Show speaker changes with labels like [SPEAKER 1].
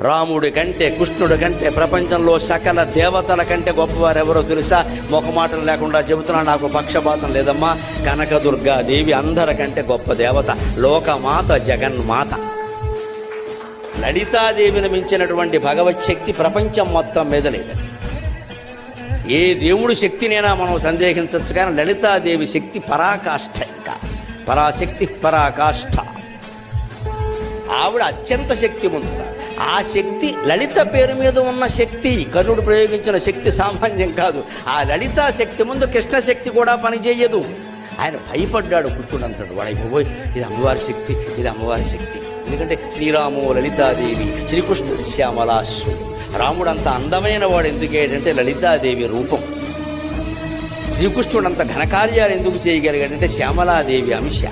[SPEAKER 1] రాముడి కంటే కృష్ణుడి కంటే ప్రపంచంలో సకల దేవతల కంటే గొప్పవారు ఎవరో తెలుసా? మొహమాటం లేకుండా చెబుతున్నా, నాకు పక్షపాతం లేదమ్మా. కనకదుర్గాదేవి అందరికంటే గొప్ప దేవత, లోకమాత, జగన్మాత. లలితాదేవిని మించినటువంటి భగవత్ శక్తి ప్రపంచం మొత్తం మీద లేదు. ఏ దేవుడి శక్తినైనా మనం సందేహించవచ్చు, కానీ లలితాదేవి శక్తి పరాకాష్ఠ. ఇంకా పరాశక్తి, పరాకాష్ఠ. ఆవిడ అత్యంత శక్తిమంతుడు. ఆ శక్తి లలిత పేరు మీద ఉన్న శక్తి, కర్ణుడు ప్రయోగించిన శక్తి సామాన్యం కాదు. ఆ లలితా శక్తి ముందు కృష్ణ శక్తి కూడా పనిచేయదు. ఆయన భయపడ్డాడు. కృష్ణుడు అంటాడు, వాడైపోయి ఇది అమ్మవారి శక్తి, ఇది అమ్మవారి శక్తి. ఎందుకంటే శ్రీరాము లలితాదేవి, శ్రీకృష్ణ శ్యామలాశ్రు. రాముడు అంత అందమైన వాడు ఎందుకేంటంటే లలితాదేవి రూపం. శ్రీకృష్ణుడు అంత ఘనకార్యాలు ఎందుకు చేయగలిగాడంటే శ్యామలాదేవి అంశ.